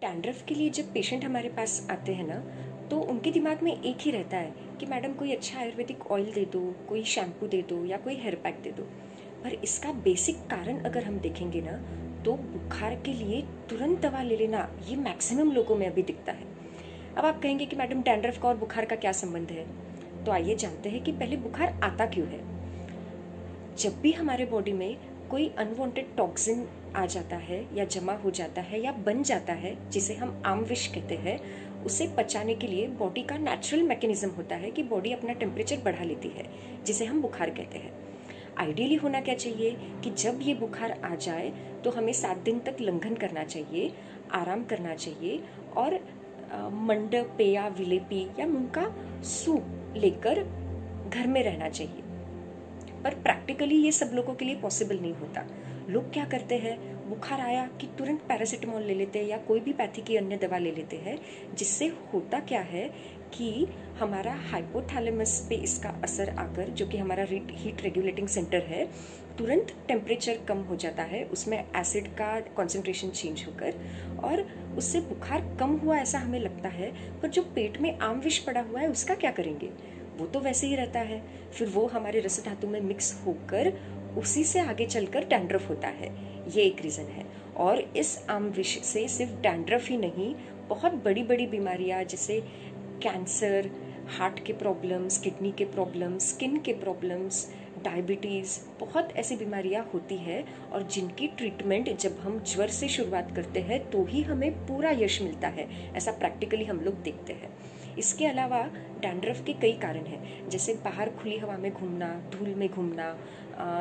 Dandruff के लिए जब पेशेंट हमारे पास आते हैं ना, तो उनके दिमाग में एक ही रहता है कि मैडम कोई अच्छा आयुर्वेदिक ऑयल दे दो, कोई शैम्पू दे दो या कोई हेयर पैक दे दो। पर इसका बेसिक कारण अगर हम देखेंगे ना, तो बुखार के लिए तुरंत दवा ले लेना ये मैक्सिमम लोगों में अभी दिखता है। अब आप कहेंगे कि मैडम डैंड्रफ का और बुखार का क्या संबंध है? तो आइए जानते हैं कि पहले बुखार आता क्यों है। जब भी हमारे बॉडी में कोई अनवांटेड टॉक्सिन आ जाता है या जमा हो जाता है या बन जाता है, जिसे हम आमविष कहते हैं, उसे पचाने के लिए बॉडी का नेचुरल मैकेनिज्म होता है कि बॉडी अपना टेम्परेचर बढ़ा लेती है, जिसे हम बुखार कहते हैं। आइडियली होना क्या चाहिए कि जब ये बुखार आ जाए तो हमें 7 दिन तक लंघन करना चाहिए, आराम करना चाहिए और मंड पेया विलेपी या मूंग का सूप लेकर घर में रहना चाहिए। पर प्रैक्टिकली ये सब लोगों के लिए पॉसिबल नहीं होता। लोग क्या करते हैं, बुखार आया कि तुरंत पैरासिटामोल ले लेते हैं या कोई भी पैथी की अन्य दवा ले लेते हैं, जिससे होता क्या है कि हमारा हाइपोथैलेमस पे इसका असर आकर, जो कि हमारा हीट रेगुलेटिंग सेंटर है, तुरंत टेम्परेचर कम हो जाता है, उसमें एसिड का कॉन्सेंट्रेशन चेंज होकर, और उससे बुखार कम हुआ ऐसा हमें लगता है। पर जो पेट में आम विष पड़ा हुआ है उसका क्या करेंगे? वो तो वैसे ही रहता है, फिर वो हमारे रस धातु में मिक्स होकर उसी से आगे चलकर डैंड्रफ होता है। ये एक रीज़न है। और इस आम विष से सिर्फ डैंड्रफ ही नहीं, बहुत बड़ी बड़ी बीमारियां जैसे कैंसर, हार्ट के प्रॉब्लम्स, किडनी के प्रॉब्लम्स, स्किन के प्रॉब्लम्स, डायबिटीज़, बहुत ऐसी बीमारियां होती है और जिनकी ट्रीटमेंट जब हम ज्वर से शुरुआत करते हैं तो ही हमें पूरा यश मिलता है। ऐसा प्रैक्टिकली हम लोग देखते हैं। इसके अलावा डैंड्रफ के कई कारण हैं, जैसे बाहर खुली हवा में घूमना, धूल में घूमना,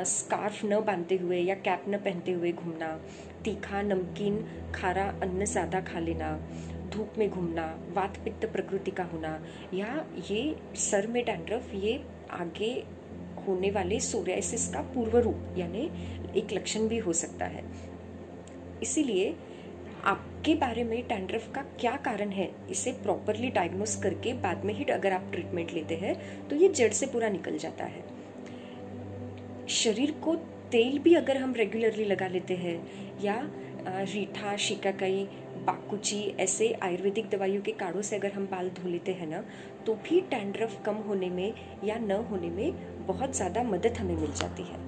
स्कार्फ न बांधते हुए या कैप न पहनते हुए घूमना, तीखा नमकीन खारा अन्न ज़्यादा खा लेना, धूप में घूमना, वात पित्त प्रकृति का होना, या ये सर में डैंड्रफ ये आगे होने वाले सोरियासिस का पूर्व रूप यानी एक लक्षण भी हो सकता है। इसीलिए आपके बारे में डैंड्रफ का क्या कारण है, इसे प्रॉपरली डायग्नोस करके बाद में ही अगर आप ट्रीटमेंट लेते हैं तो ये जड़ से पूरा निकल जाता है। शरीर को तेल भी अगर हम रेगुलरली लगा लेते हैं या रीठा, शिकाकाई, बाकुची ऐसे आयुर्वेदिक दवाइयों के काढ़ों से अगर हम बाल धो लेते हैं ना, तो भी डैंड्रफ कम होने में या न होने में बहुत ज़्यादा मदद हमें मिल जाती है।